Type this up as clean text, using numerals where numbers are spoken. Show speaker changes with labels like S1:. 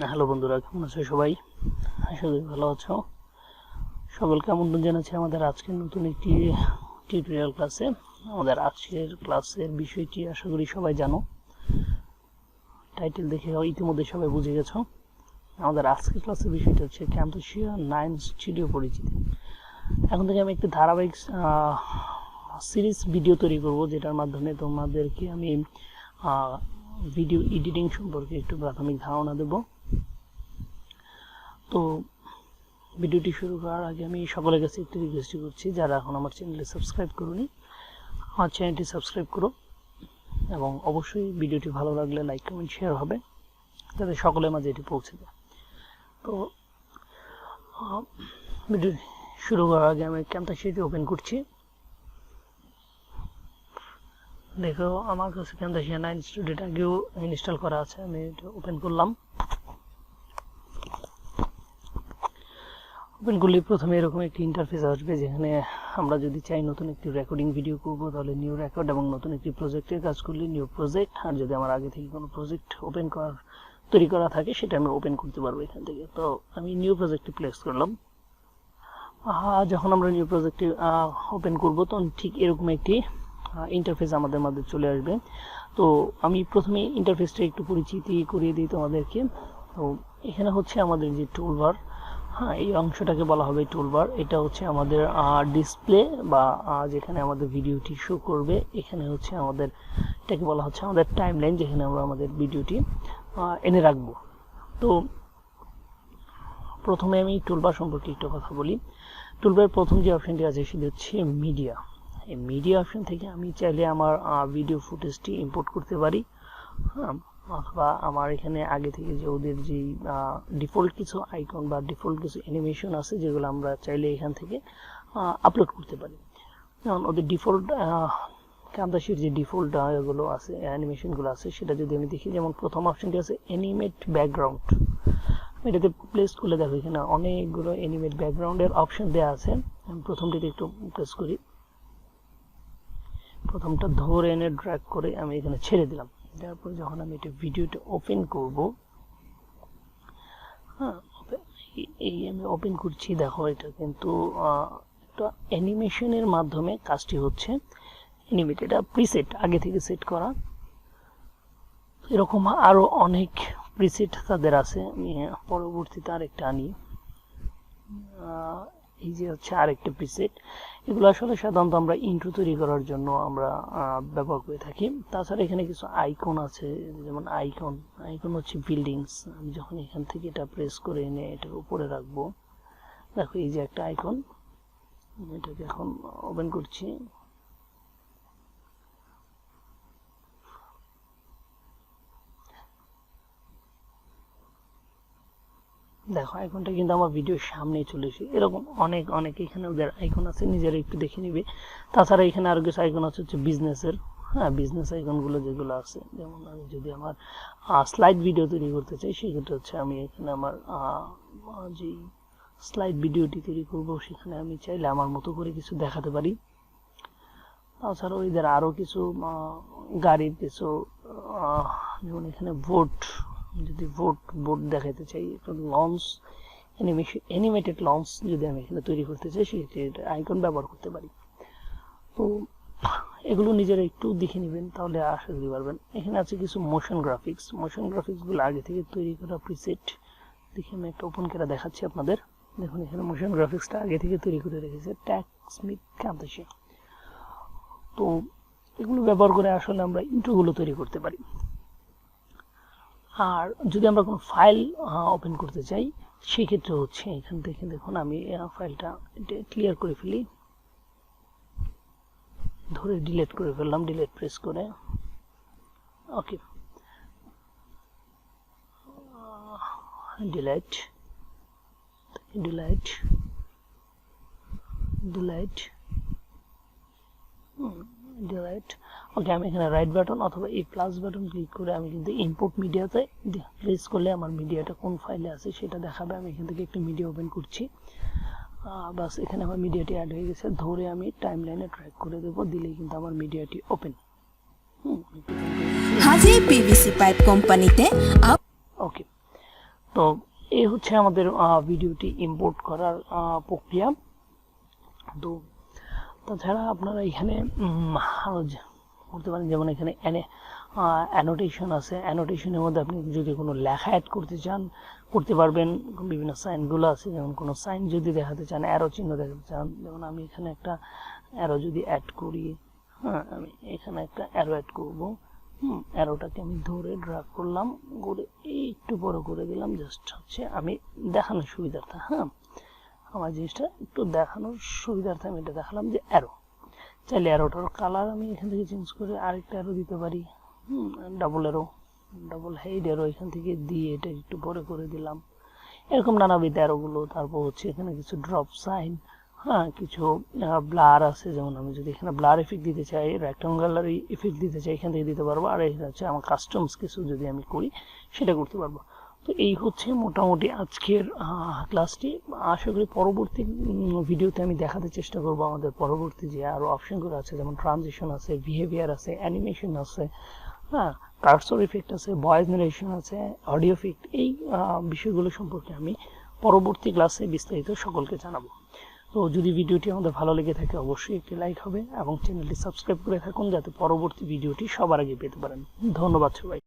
S1: Hello বন্ধুরা, কেমন আছো সবাই? আশা করি ভালো আছো। সকলকে আমন্ত্রণ জানাচ্ছি আমাদের আজকের নতুন একটি টিউটোরিয়াল ক্লাসে। আমাদের আজকের ক্লাসের বিষয়টি আশা করি সবাই জানো, টাইটেল দেখে ইতিমধ্যে সবাই বুঝে গেছো। আমাদের আজকের ক্লাসের বিষয়টা হচ্ছে ক্যামটাসিয়া 9 স্টুডিও পরিচিতি। এখন থেকে আমি একটি ধারাবাহিক সিরিজ ভিডিও তৈরি করব, যেটার মাধ্যমে তোমাদেরকে আমি ভিডিও এডিটিং সম্পর্কে একটু প্রাথমিক ধারণা দেব। তো ভিডিওটি শুরু করার আগে আমি সকলের কাছে একটু রিকোয়েস্ট করছি, যারা এখন আমার চ্যানেলে সাবস্ক্রাইব করোনি, আমার চ্যানেলটি সাবস্ক্রাইব করো এবং অবশ্যই ভিডিওটি ভালো লাগলে লাইক কমেন্ট শেয়ার হবে, যাতে সকলের মাঝে এটি পৌঁছে যায়। তো ভিডিও শুরু করার আগে আমি ক্যামটাসিয়াটি ওপেন করছি। দেখো আমার কাছে ক্যামটাসিয়া 9 স্টুডিওটা আগেও ইনস্টল করা আছে। আমি এটা ওপেন করলাম। ওপেন করলে প্রথমে এরকম একটি ইন্টারফেস আসবে, যেখানে আমরা যদি চাই নতুন একটি রেকর্ডিং ভিডিও করব তাহলে নিউ রেকর্ড, এবং নতুন একটি প্রজেক্টের কাজ করলে নিউ প্রজেক্ট। আর যদি আমার আগে থেকে কোনো প্রজেক্ট তৈরি করা থাকে সেটা আমি ওপেন করতে পারবো এখান থেকে। তো আমি নিউ প্রজেক্টটি প্লেস করলাম। যখন আমরা নিউ প্রজেক্টটি ওপেন করব তখন ঠিক এরকম একটি ইন্টারফেস আমাদের মধ্যে চলে আসবে। তো আমি প্রথমে ইন্টারফেসটা একটু পরিচিতি করিয়ে দিই তোমাদেরকে। তো এখানে হচ্ছে আমাদের যে টুলবার, এই অংশটাকে বলা হবে টুলবার। এটা হচ্ছে আমাদের ডিসপ্লে বা যেখানে আমাদের ভিডিওটি শো করবে। এখানে হচ্ছে আমাদের এটাকে বলা হচ্ছে আমাদের টাইমলাইন, যেখানে আমরা আমাদের ভিডিওটি এনে রাখবো। তো প্রথমে আমি টুলবার সম্পর্কে একটু কথা বলি। টুলবার প্রথম যে অপশনটি আছে সেটি হচ্ছে মিডিয়া। এই মিডিয়া অপশন থেকে আমি চাইলে আমার ভিডিও ফুটেজটি ইম্পোর্ট করতে পারি, অথবা আমার এখানে আগে থেকে যে ওদের যে ডিফল্ট কিছু আইকন বা ডিফল্ট কিছু অ্যানিমেশন আছে, যেগুলো আমরা চাইলে এখান থেকে আপলোড করতে পারি। যেমন ওদের ডিফল্ট ক্যামটাসিয়ার যে ডিফল্ট এগুলো আছে, অ্যানিমেশনগুলো আছে, সেটা যদি আমি দেখি, যেমন প্রথম অপশনটি আছে অ্যানিমেট ব্যাকগ্রাউন্ড। এটাতে প্লেস করলে দেখো এখানে অনেকগুলো অ্যানিমেট ব্যাকগ্রাউন্ডের অপশন দেওয়া আছে। আমি প্রথমটিতে একটু প্রেস করি, প্রথমটা ধরে এনে ড্র্যাগ করে আমি এখানে ছেড়ে দিলাম। তারপরে যখন আমি এটা ভিডিওটা ওপেন করব, এই আমি ওপেন করছি, দেখো এটা কিন্তু একটা অ্যানিমেশনের মাধ্যমে কাজটি হচ্ছে। অ্যানিমেট এটা প্রিসেট আগে থেকে সেট করা। এরকম আরো অনেক প্রিসেট তাদের আছে। আমি পরবর্তীতে আরেকটা আনি, এই যে হচ্ছে আরেকটা প্রিসেট। এগুলো আসলে সাধারণত আমরা ইন্ট্রো তৈরি করার জন্য আমরা ব্যবহার করে থাকি। তাছাড়া এখানে কিছু আইকন আছে, যেমন আইকন হচ্ছে বিল্ডিংস। আমি যখন এখান থেকে এটা প্রেস করে এনে এটার উপরে রাখবো, দেখো এই যে একটা আইকন, এটাকে এখন ওপেন করছি। দেখো আইকনটা কিন্তু আমার ভিডিওর সামনে চলে এসে এরকম অনেক এখানে ওদের আইকন আছে, নিজেরা একটু দেখে নিবে। তাছাড়া এখানে আরো কিছু আইকন আছে হচ্ছে বিজনেসের। বিজনেস আইকনগুলো যেগুলো আছে, যেমন আমি যদি আমার স্লাইড ভিডিও তৈরি করতে চাই, সেক্ষেত্রে হচ্ছে আমি এখানে আমার যে স্লাইড ভিডিওটি তৈরি করব, সেখানে আমি চাইলে আমার মতো করে কিছু দেখাতে পারি। তাছাড়াও এদের আরো কিছু গাড়ির কিছু, যেমন এখানে যদি বোট দেখাতে চাই, লঞ্চ অ্যানিমেটেড লঞ্চ যদি আমি এখানে তৈরি করতে চাই, সেক্ষেত্রে আইকন ব্যবহার করতে পারি। তো এগুলো নিজেরা একটু দেখে নেবেন, তাহলে আশা করতে পারবেন। এখানে আছে কিছু মোশন গ্রাফিক্সগুলো আগে থেকে তৈরি করা প্রিসেট। দেখি আমি একটা ওপেন করে দেখাচ্ছি আপনাদের। দেখুন এখানে মোশন গ্রাফিক্সটা আগে থেকে তৈরি করে রেখেছে ট্যাক্সমিথ ক্যামটাসিয়া। তো এগুলো ব্যবহার করে আসলে আমরা ইন্ট্রোগুলো তৈরি করতে পারি। আর যদি আমরা কোনো ফাইল ওপেন করতে চাই, সেক্ষেত্রে হচ্ছে এখান থেকে দেখুন আমি ফাইলটা ক্লিয়ার করে ফেলি, ধরে ডিলিট করে ফেললাম, ডিলিট প্রেস করে। ওকে, ডিলিট। ওকে, আমি এখানে রাইট বাটন অথবা এই প্লাস বাটন ক্লিক করে আমি কিন্তু ইম্পোর্ট মিডিয়াতে প্লেস করলে আমার মিডিয়াটা কোন ফাইলে আছে সেটা দেখাবে। আমি এখান থেকে একটা মিডিয়া ওপেন করছি, বাস এখানে আমার মিডিয়াটি অ্যাড হয়ে গেছে। ধরে আমি টাইমলাইনে ট্র্যাক করে দেবো, দিলেই কিন্তু আমার মিডিয়াটি ওপেন।
S2: হাজি পিভিসি পাইপ কোম্পানিতে।
S1: ওকে, তো এই হচ্ছে আমাদের ভিডিওটি ইম্পোর্ট করার প্রক্রিয়া। তো তাছাড়া আপনারা এখানে আরও করতে পারেন, যেমন এখানে অ্যানোটেশন আছে, অ্যানোটেশনের মধ্যে আপনি যদি কোনো লেখা অ্যাড করতে চান করতে পারবেন। বিভিন্ন সাইনগুলো আছে, যেমন কোনো সাইন যদি দেখাতে চান, অ্যারো চিহ্ন দেখাতে চান, যেমন আমি এখানে একটা অ্যারো যদি অ্যাড করি, হ্যাঁ আমি এখানে একটা অ্যারো অ্যাড করব। অ্যারোটাকে আমি ধরে ড্র্যাগ করলাম, করে একটু বড় করে দিলাম, জাস্ট হচ্ছে আমি দেখানোর সুবিধার্থে, হ্যাঁ আমার জিনিসটা একটু দেখানোর সুবিধার্থে আমি এটা দেখালাম যে অ্যারো। চাইলে অ্যারোটার কালার আমি এখান থেকে চেঞ্জ করে আরেকটা অ্যারো দিতে পারি, double arrow, double head arrow এখান থেকে দিয়ে এটা একটু বড় করে দিলাম, এরকম নানাবিধ অ্যারোগুলো। তারপর হচ্ছে এখানে কিছু ড্রপ সাইন, হ্যাঁ কিছু ব্লার আছে, যেমন আমি যদি এখানে ব্লার এফেক্ট দিতে চাই, রেক্টাঙ্গুলার এফেক্ট দিতে চাই, এখান থেকে দিতে পারবো। আর এখানে হচ্ছে আমার কাস্টমস কিছু যদি আমি করি সেটা করতে পারবো। তো এই হচ্ছে মোটামুটি আজকের ক্লাসটি। আশা করি পরবর্তী ভিডিওতে আমি দেখাতে চেষ্টা করব আমাদের পরবর্তী যে আরও অপশনগুলো আছে, যেমন ট্রানজিশন আছে, বিহেভিয়ার আছে, অ্যানিমেশন আছে, হ্যাঁ কার্সর ইফেক্ট আছে, ভয়েস নারেশন আছে, অডিও ইফেক্ট। এই বিষয়গুলো সম্পর্কে আমি পরবর্তী ক্লাসে বিস্তারিত সকলকে জানাবো। তো যদি ভিডিওটি আমাদের ভালো লেগে থাকে অবশ্যই একটি লাইক হবে এবং চ্যানেলটি সাবস্ক্রাইব করে থাকুন, যাতে পরবর্তী ভিডিওটি সবার আগে পেতে পারেন। ধন্যবাদ সবাই।